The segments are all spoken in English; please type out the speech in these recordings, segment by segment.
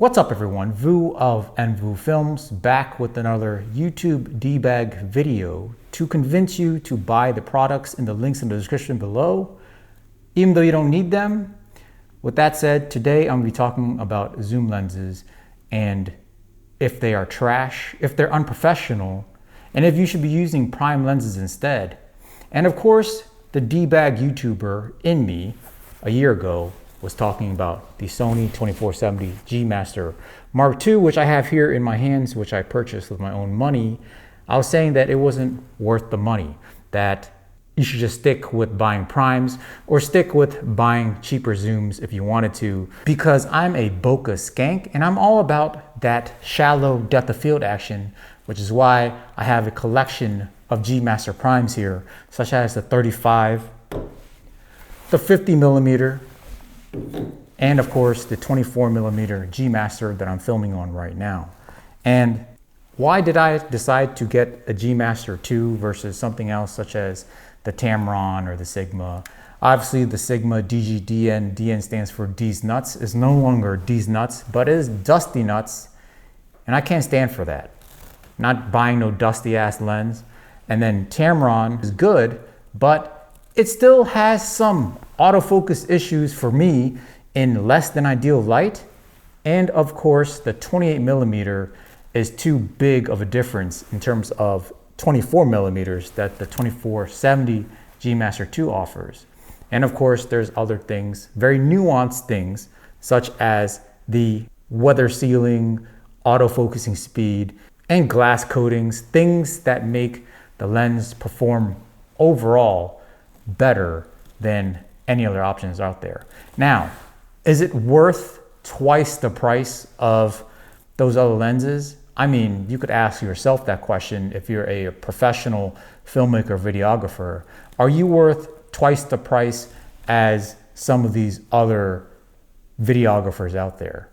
What's up everyone, Vu of Vu Films back with another YouTube debag video to convince you to buy the products in the links in the description below, even though you don't need them. With that said, today I'm going to be talking about zoom lenses and if they are trash, if they're unprofessional, and if you should be using prime lenses instead. And of course, the debag YouTuber in me a year ago was talking about the Sony 2470 G Master Mark II, which I have here in my hands, which I purchased with my own money. I was saying that it wasn't worth the money, that you should just stick with buying primes or stick with buying cheaper zooms if you wanted to, because I'm a bokeh skank and I'm all about that shallow depth of field action, which is why I have a collection of G Master primes here, such as the 35, the 50 millimeter, and of course the 24 millimeter G Master that I'm filming on right now. And why did I decide to get a G Master 2 versus something else such as the Tamron or the Sigma? Obviously the Sigma DGDN, DN stands for D's nuts, is no longer D's nuts, but it is dusty nuts, and I can't stand for that. Not buying no dusty ass lens. And then Tamron is good, but it still has some autofocus issues for me in less than ideal light. And of course, the 28 millimeter is too big of a difference in terms of 24 millimeters that the 2470 G Master 2 offers. And of course, there's other things, very nuanced things, such as the weather sealing, autofocusing speed, and glass coatings, things that make the lens perform overall better than any other options out there. Now, is it worth twice the price of those other lenses? I mean, you could ask yourself that question if you're a professional filmmaker, videographer. Are you worth twice the price as some of these other videographers out there?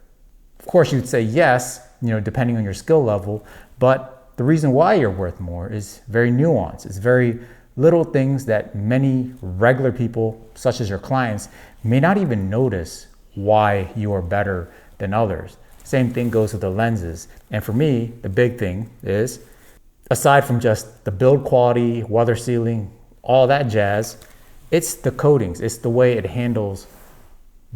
Of course, you'd say yes, depending on your skill level, but the reason why you're worth more is very nuanced. It's very little things that many regular people, such as your clients, may not even notice why you are better than others. Same thing goes with the lenses. And for me, the big thing is, aside from just the build quality, weather sealing, all that jazz, it's the coatings. It's the way it handles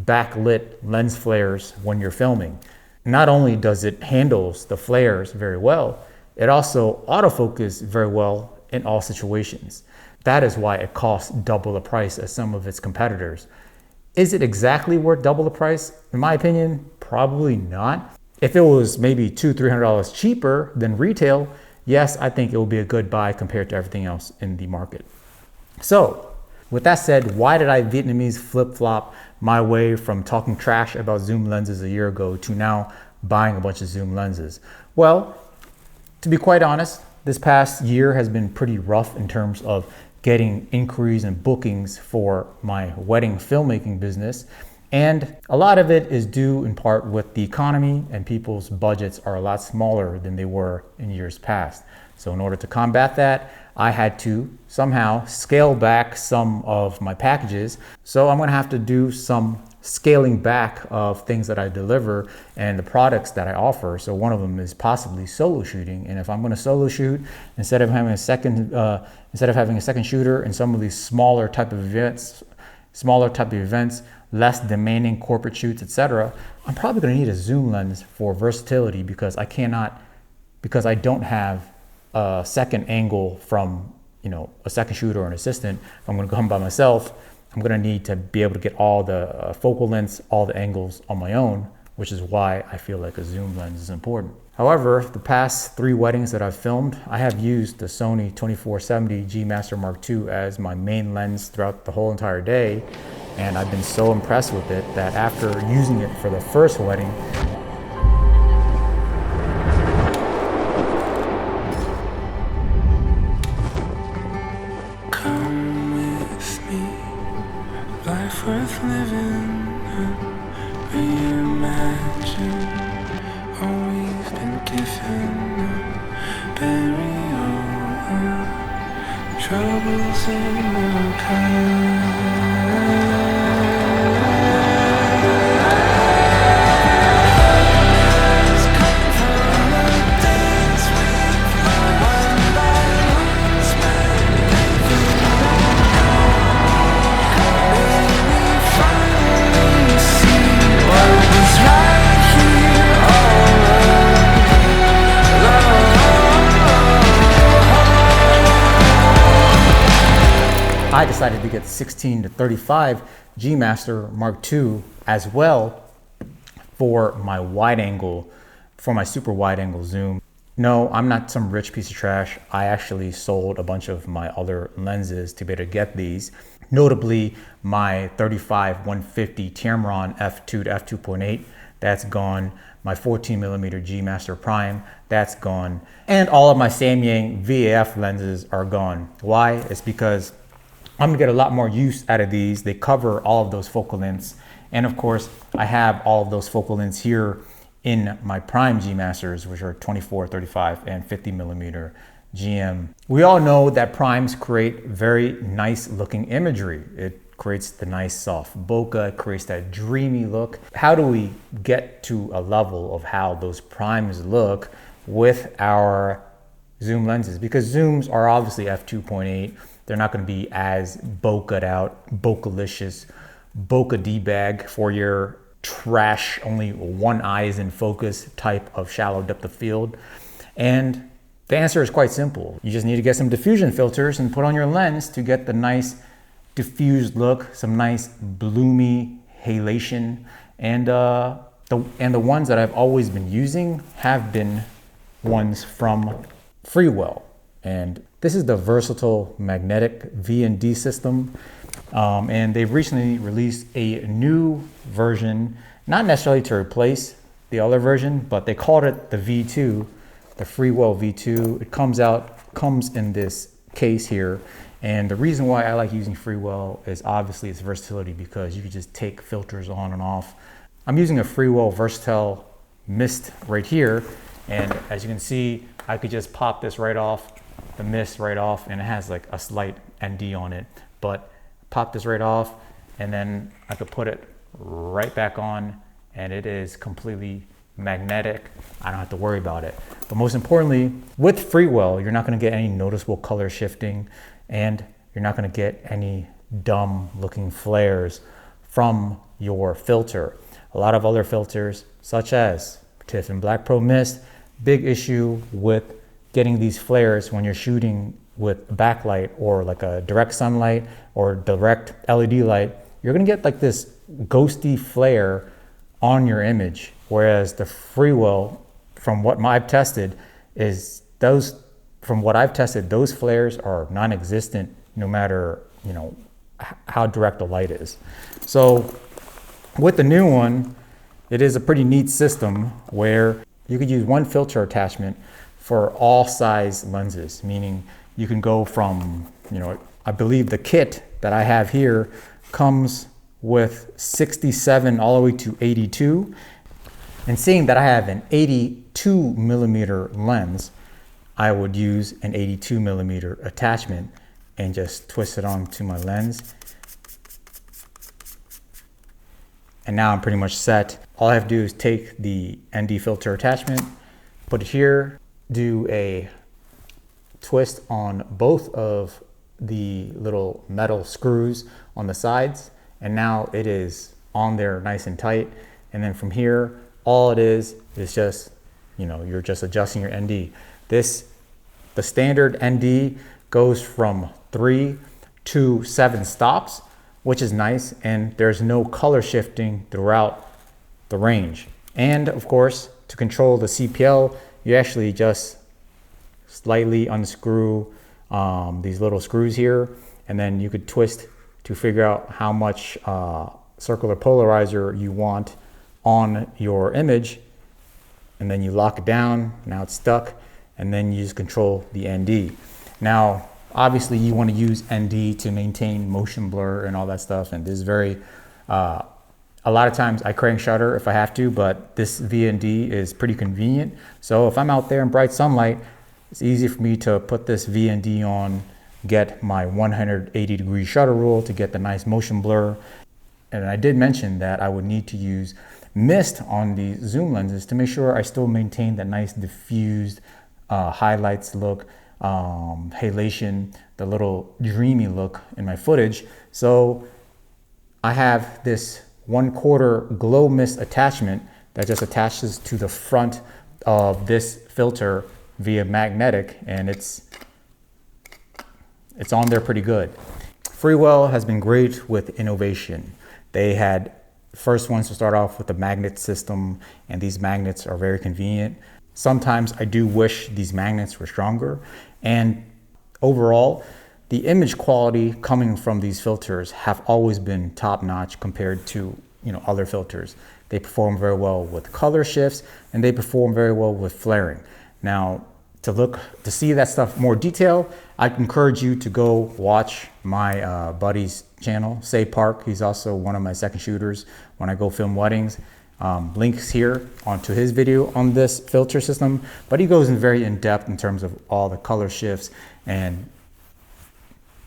backlit lens flares when you're filming. Not only does it handles the flares very well, it also autofocuses very well in all situations. That is why it costs double the price as some of its competitors. Is it exactly worth double the price? In my opinion, probably not. If it was maybe $200-300 cheaper than retail, yes, I think it will be a good buy compared to everything else in the market. So, with that said, why did I Vietnamese flip-flop my way from talking trash about zoom lenses a year ago to now buying a bunch of zoom lenses? Well, to be quite honest, this past year has been pretty rough in terms of getting inquiries and bookings for my wedding filmmaking business. And a lot of it is due in part with the economy, and people's budgets are a lot smaller than they were in years past. So in order to combat that, I had to somehow scale back some of my packages. So I'm gonna have to do some scaling back of things that I deliver and the products that I offer. So one of them is possibly solo shooting. And if I'm gonna solo shoot, instead of having a second shooter in some of these smaller type of events, less demanding corporate shoots, etc., I'm probably gonna need a zoom lens for versatility because I don't have a second angle from a second shooter or an assistant. If I'm gonna come by myself, I'm gonna need to be able to get all the focal lengths, all the angles on my own, which is why I feel like a zoom lens is important. However, the past 3 weddings that I've filmed, I have used the Sony 2470 G Master Mark II as my main lens throughout the whole entire day. And I've been so impressed with it that after using it for the first wedding, life worth living, reimagine all we've been given, bury all troubles in the past. I decided to get 16 to 35 G Master Mark II as well for my wide angle, for my super wide angle zoom. No, I'm not some rich piece of trash. I actually sold a bunch of my other lenses to be able to get these. Notably, my 35-150 Tamron f2 to f2.8, that's gone. My 14mm G Master Prime, that's gone. And all of my Samyang VAF lenses are gone. Why? It's because I'm gonna get a lot more use out of these. They cover all of those focal lengths. And of course, I have all of those focal lengths here in my Prime G Masters, which are 24, 35, and 50mm GM. We all know that primes create very nice looking imagery. It creates the nice soft bokeh, it creates that dreamy look. How do we get to a level of how those primes look with our zoom lenses? Because zooms are obviously f2.8. They're not going to be as bokeh'd out, bokelicious, bokeh D-bag for your trash, only one eye is in focus type of shallow depth of field. And the answer is quite simple. You just need to get some diffusion filters and put on your lens to get the nice diffused look, some nice bloomy halation. And the ones that I've always been using have been ones from Freewell. And this is the versatile magnetic V&D system. And they've recently released a new version, not necessarily to replace the other version, but they called it the V2, the Freewell V2. It comes in this case here. And the reason why I like using Freewell is obviously its versatility, because you can just take filters on and off. I'm using a Freewell Versatile mist right here. And as you can see, I could just pop this right off, the mist right off, and it has like a slight ND on it. But pop this right off, and then I could put it right back on, and it is completely magnetic. I don't have to worry about it. But most importantly, with Freewell, you're not going to get any noticeable color shifting, and you're not going to get any dumb looking flares from your filter. A lot of other filters, such as Tiffin Black Pro Mist, big issue with getting these flares when you're shooting with backlight or like a direct sunlight or direct LED light. You're gonna get like this ghosty flare on your image. Whereas the Freewell, from what I've tested, those flares are non-existent no matter, how direct the light is. So with the new one, it is a pretty neat system where you could use one filter attachment for all size lenses, meaning you can go from, I believe the kit that I have here comes with 67 all the way to 82. And seeing that I have an 82mm lens, I would use an 82mm attachment and just twist it onto my lens. And now I'm pretty much set. All I have to do is take the ND filter attachment, put it here, do a twist on both of the little metal screws on the sides, and now it is on there nice and tight. And then from here, all it is just, you're just adjusting your ND. The standard ND goes from 3 to 7 stops, which is nice, and there's no color shifting throughout the range. And of course, to control the CPL, you actually just slightly unscrew these little screws here, and then you could twist to figure out how much circular polarizer you want on your image, and then you lock it down. Now it's stuck, and then you just control the ND. Now obviously you want to use ND to maintain motion blur and all that stuff, and this is very a lot of times I crank shutter if I have to, but this V&D is pretty convenient. So if I'm out there in bright sunlight, it's easy for me to put this V&D on, get my 180-degree shutter rule to get the nice motion blur. And I did mention that I would need to use mist on the zoom lenses to make sure I still maintain that nice diffused highlights look, halation, the little dreamy look in my footage. So I have this 1/4 glow mist attachment that just attaches to the front of this filter via magnetic, and it's on there pretty good. Freewell has been great with innovation. They had first ones to start off with the magnet system, and these magnets are very convenient. Sometimes I do wish these magnets were stronger, and overall, the image quality coming from these filters have always been top-notch compared to other filters. They perform very well with color shifts, and they perform very well with flaring. Now, to see that stuff more detail, I encourage you to go watch my buddy's channel, Say Park. He's also one of my second shooters when I go film weddings. Links here onto his video on this filter system, but he goes in very in depth in terms of all the color shifts and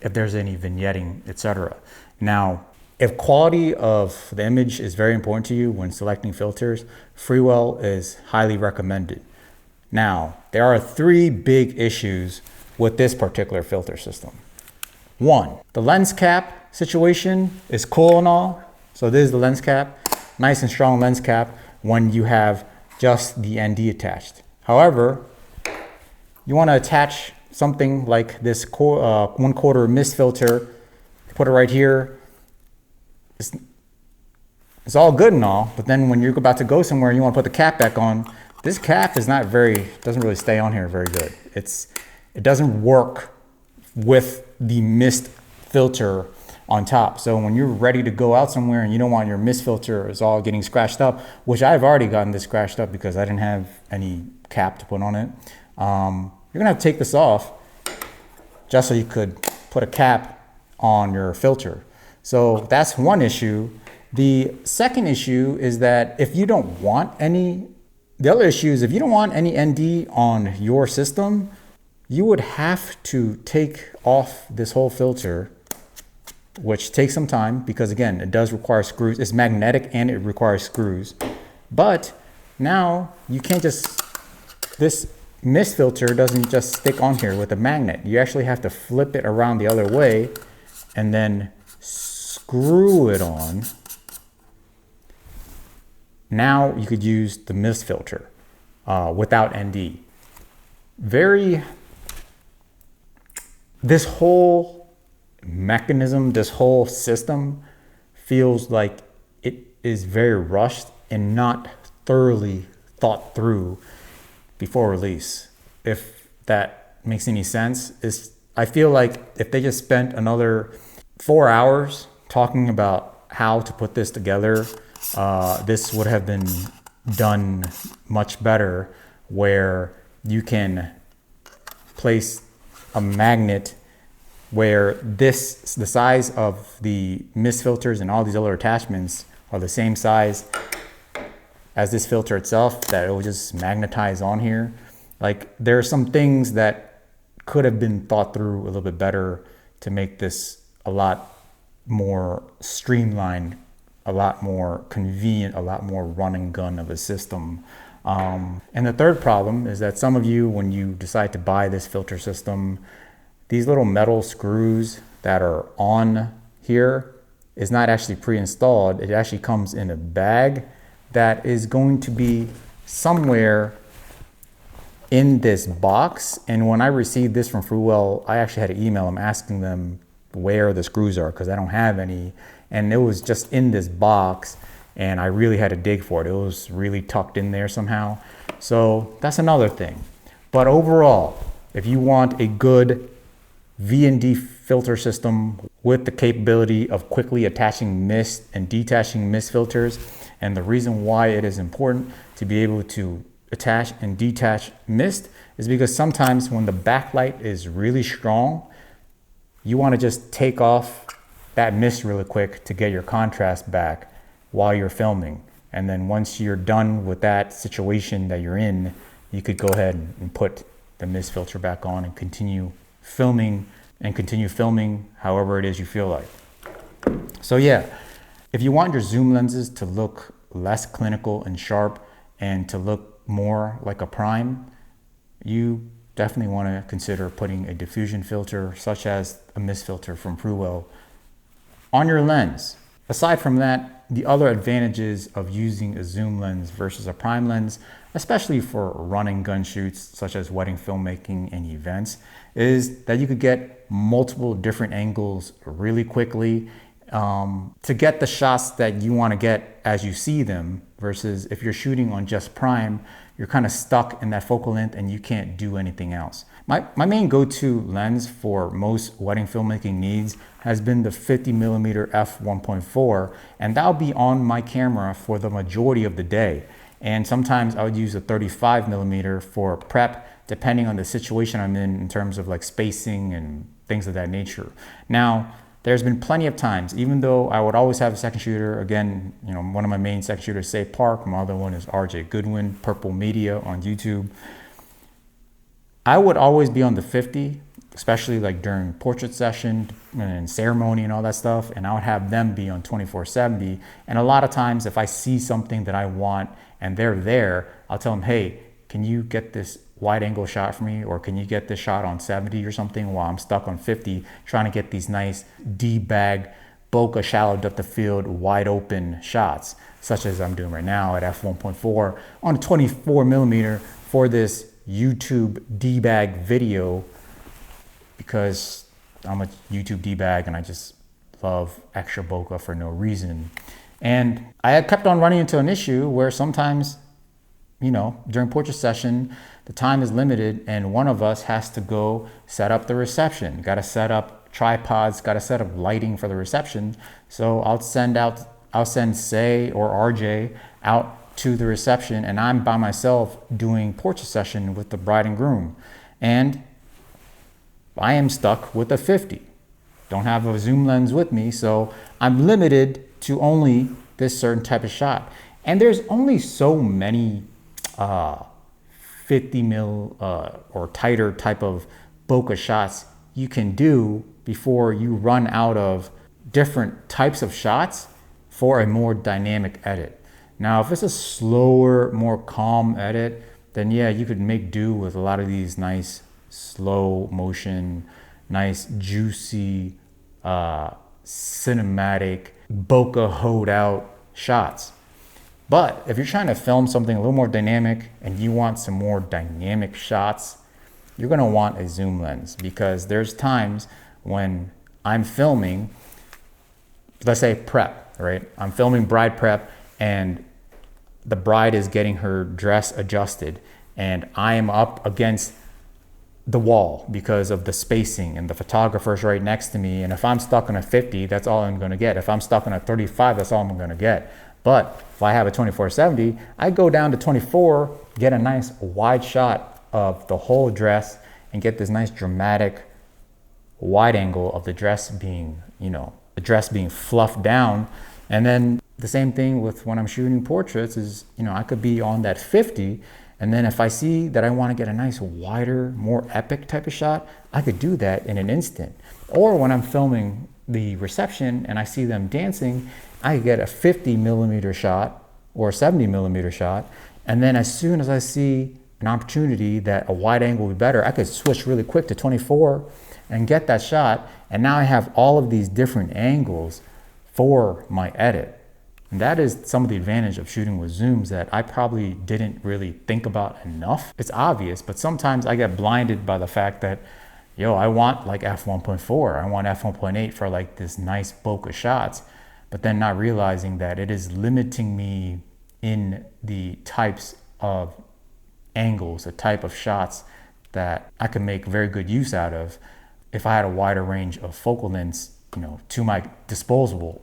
if there's any vignetting, etc. Now, if quality of the image is very important to you when selecting filters, Freewell is highly recommended. Now, there are 3 big issues with this particular filter system. 1, the lens cap situation is cool and all. So this is the lens cap, nice and strong lens cap when you have just the ND attached. However, you want to attach something like this 1/4 mist filter, put it right here. It's all good and all, but then when you're about to go somewhere and you want to put the cap back on, this cap is doesn't really stay on here very good. It doesn't work with the mist filter on top. So when you're ready to go out somewhere and you don't want your mist filter is all getting scratched up, which I've already gotten this scratched up because I didn't have any cap to put on it. You're gonna have to take this off just so you could put a cap on your filter. So that's one issue. The second issue is that if you don't want any, the other issue is if you don't want any ND on your system, you would have to take off this whole filter, which takes some time because again, it does require screws. It's magnetic and it requires screws. But now you can't this mist filter doesn't just stick on here with a magnet. You actually have to flip it around the other way and then screw it on. Now you could use the mist filter without ND. This whole mechanism, this whole system feels like it is very rushed and not thoroughly thought through before release. If that makes any sense, I feel like if they just spent another 4 hours talking about how to put this together, this would have been done much better, where you can place a magnet where the size of the mist filters and all these other attachments are the same size as this filter itself, that it will just magnetize on here. Like, there are some things that could have been thought through a little bit better to make this a lot more streamlined, a lot more convenient, a lot more run and gun of a system. And the third problem is that some of you, when you decide to buy this filter system, these little metal screws that are on here is not actually pre-installed. It actually comes in a bag that is going to be somewhere in this box. And when I received this from Freewell, I actually had to email them asking them where the screws are because I don't have any. And it was just in this box and I really had to dig for it. It was really tucked in there somehow. So that's another thing. But overall, if you want a good V&D filter system with the capability of quickly attaching mist and detaching mist filters, and the reason why it is important to be able to attach and detach mist is because sometimes when the backlight is really strong, you want to just take off that mist really quick to get your contrast back while you're filming. And then once you're done with that situation that you're in, you could go ahead and put the mist filter back on and continue filming however it is you feel like. So yeah, if you want your zoom lenses to look less clinical and sharp and to look more like a prime, you definitely want to consider putting a diffusion filter such as a mist filter from Freewell on your lens. Aside from that, the other advantages of using a zoom lens versus a prime lens, especially for run and gun shoots such as wedding filmmaking and events, is that you could get multiple different angles really quickly to get the shots that you want to get as you see them, versus if you're shooting on just prime, you're kind of stuck in that focal length and you can't do anything else. My main go-to lens for most wedding filmmaking needs has been the 50mm f1.4, and that'll be on my camera for the majority of the day. And sometimes I would use a 35mm for prep, depending on the situation I'm in terms of like spacing and things of that nature. Now, there's been plenty of times, even though I would always have a second shooter, again, you know, one of my main second shooters, Say Park, my other one is RJ Goodwin, Purple Media on YouTube. I would always be on the 50, especially like during portrait session and ceremony and all that stuff, and I would have them be on 24-70. And a lot of times if I see something that I want and they're there, I'll tell them, hey, can you get this wide angle shot for me, or can you get this shot on 70 or something while I'm stuck on 50 trying to get these nice D-bag bokeh shallow depth of field wide open shots, such as I'm doing right now at f1.4 on a 24mm for this YouTube D-bag video, because I'm a YouTube D-bag and I just love extra bokeh for no reason. And I had kept on running into an issue where sometimes, you know, during portrait session, the time is limited and one of us has to go set up the reception. Got to set up tripods, got to set up lighting for the reception. So I'll send Say or RJ out to the reception, and I'm by myself doing portrait session with the bride and groom. And I am stuck with a 50. Don't have a zoom lens with me, so I'm limited to only this certain type of shot. And there's only so many 50mm or tighter type of bokeh shots you can do before you run out of different types of shots for a more dynamic edit. Now, if it's a slower, more calm edit, then yeah, you could make do with a lot of these nice slow motion, nice juicy, cinematic, bokeh hoed out shots. But if you're trying to film something a little more dynamic and you want some more dynamic shots, you're gonna want a zoom lens, because there's times when I'm filming, let's say prep, right? I'm filming bride prep and the bride is getting her dress adjusted and I am up against the wall because of the spacing and the photographer's right next to me. And if I'm stuck on a 50, that's all I'm gonna get. If I'm stuck on a 35, that's all I'm gonna get. But if I have a 24-70, I go down to 24, get a nice wide shot of the whole dress and get this nice dramatic wide angle of the dress being, you know, the dress being fluffed down. And then the same thing with when I'm shooting portraits is, you know, I could be on that 50, and then if I see that I want to get a nice wider, more epic type of shot, I could do that in an instant. Or when I'm filming the reception and I see them dancing, I could get a 50mm shot or a 70mm shot. And then as soon as I see an opportunity that a wide angle would be better, I could switch really quick to 24 and get that shot. And now I have all of these different angles for my edit. And that is some of the advantage of shooting with zooms that I probably didn't really think about enough. It's obvious, but sometimes I get blinded by the fact that, yo, I want like f1.4, I want f1.8 for like this nice bokeh shots, but then not realizing that it is limiting me in the types of angles, the type of shots that I could make very good use out of if I had a wider range of focal lengths, you know, to my disposal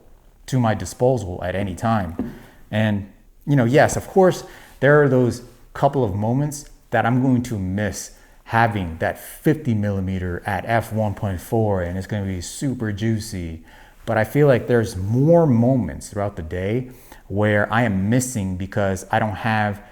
at any time. And, you know, yes, of course, there are those couple of moments that I'm going to miss having that 50mm at f1.4 and it's going to be super juicy. But I feel like there's more moments throughout the day where I am missing because I don't have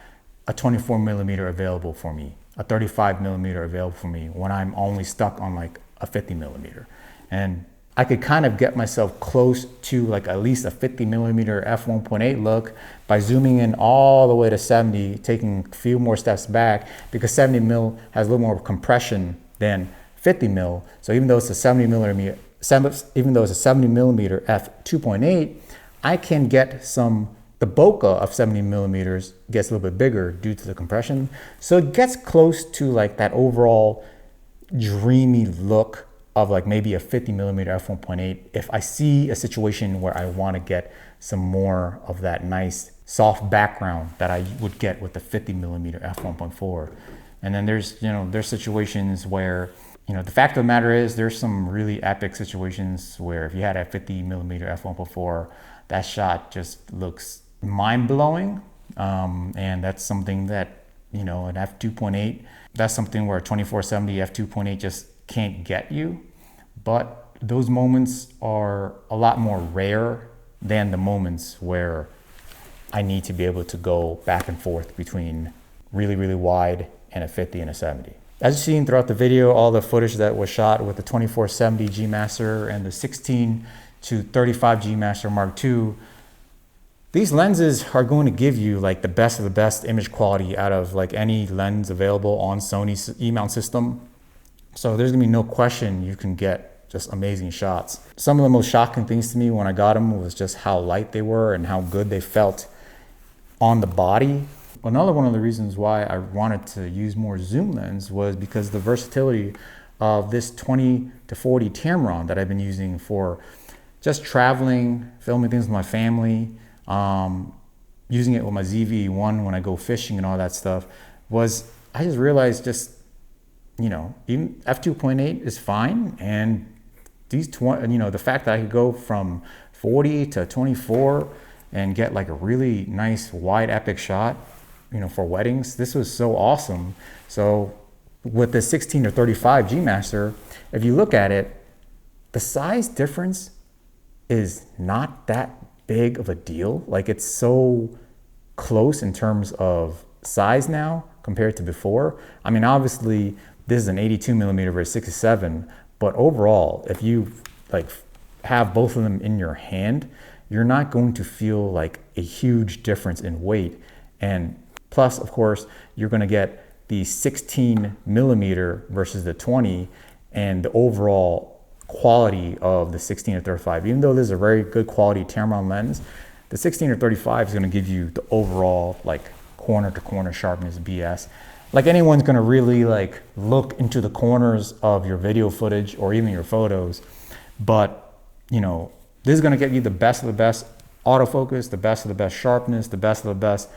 a 24mm available for me, a 35mm available for me when I'm only stuck on like a 50mm. And I could kind of get myself close to like at least a 50mm f1.8 look by zooming in all the way to 70, taking a few more steps back, because 70mm has a little more compression than 50mm. So even though it's a 70mm f2.8, I can get the bokeh of 70 millimeters gets a little bit bigger due to the compression. So it gets close to like that overall dreamy look of like maybe a 50 millimeter f1.8 if I see a situation where I want to get some more of that nice soft background that I would get with the 50 millimeter f1.4. And then there's situations where, the fact of the matter is there's some really epic situations where if you had a 50 millimeter f1.4, that shot just looks mind-blowing. And that's something that, an f2.8, that's something where a 2470 f2.8 just can't get you. But those moments are a lot more rare than the moments where I need to be able to go back and forth between really, really wide and a 50 and a 70. As you've seen throughout the video, all the footage that was shot with the 2470 G Master and the 16 to 35 G Master Mark II, these lenses are going to give you like the best of the best image quality out of like any lens available on Sony's E-mount system. So there's gonna be no question you can get just amazing shots. Some of the most shocking things to me when I got them was just how light they were and how good they felt on the body. Another one of the reasons why I wanted to use more zoom lens was because the versatility of this 20 to 40 Tamron that I've been using for just traveling, filming things with my family, using it with my ZV-1 when I go fishing and all that stuff, was I just realized even f2.8 is fine, and these the fact that I could go from 40 to 24 and get like a really nice wide epic shot, for weddings, this was so awesome. So with the 16 or 35 G Master, if you look at it, the size difference is not that big of a deal. Like, it's so close in terms of size now compared to before. I mean, obviously this is an 82 millimeter versus 67, but overall, if you like have both of them in your hand, you're not going to feel like a huge difference in weight. And plus, of course, you're going to get the 16 millimeter versus the 20, and the overall quality of the 16 or 35. Even though this is a very good quality Tamron lens, the 16 or 35 is going to give you the overall like corner to corner sharpness BS. Like, anyone's going to really like look into the corners of your video footage or even your photos, but this is going to get you the best of the best autofocus, the best of the best sharpness, the best of the best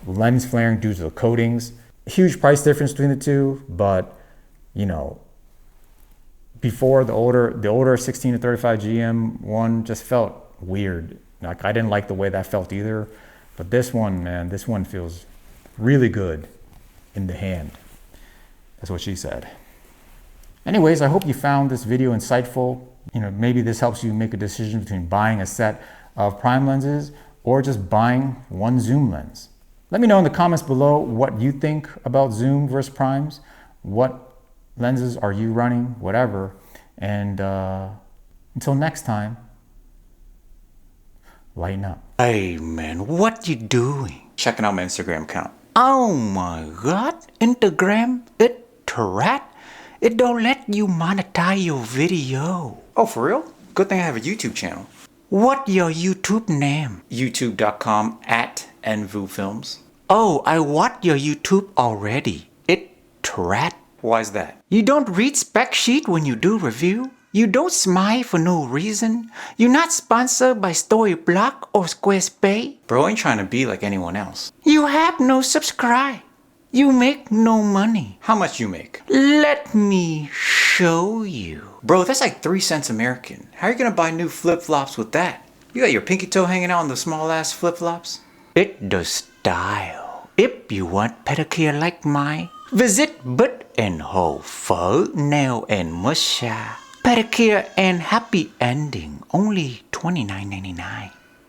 lens flaring due to the coatings. Huge price difference between the two, but before the older 16 to 35 GM one just felt weird. Like, I didn't like the way that felt either, but this one, man, this one feels really good in the hand. That's what she said. Anyways, I hope you found this video insightful. Maybe this helps you make a decision between buying a set of prime lenses or just buying one zoom lens. Let me know in the comments below what you think about zoom versus primes. What lenses are you running? Whatever. And until next time, lighten up. Hey man, what you doing? Checking out my Instagram account. Oh my god, Instagram, it rat. It don't let you monetize your video. Oh, for real? Good thing I have a YouTube channel. What your YouTube name? youtube.com/nvufilms. Oh, I watch your YouTube already. It rat. Why is that? You don't read spec sheet when you do review. You don't smile for no reason. You're not sponsored by Storyblock or Squarespace. Bro, ain't trying to be like anyone else. You have no subscribe. You make no money. How much you make? Let me show you. Bro, that's like 3 cents American. How are you gonna buy new flip-flops with that? You got your pinky toe hanging out on the small ass flip-flops? It the style. If you want pedicure like mine, visit Butt and Hole Fur Nail and Massage. Pedicure and happy ending. Only $29.99.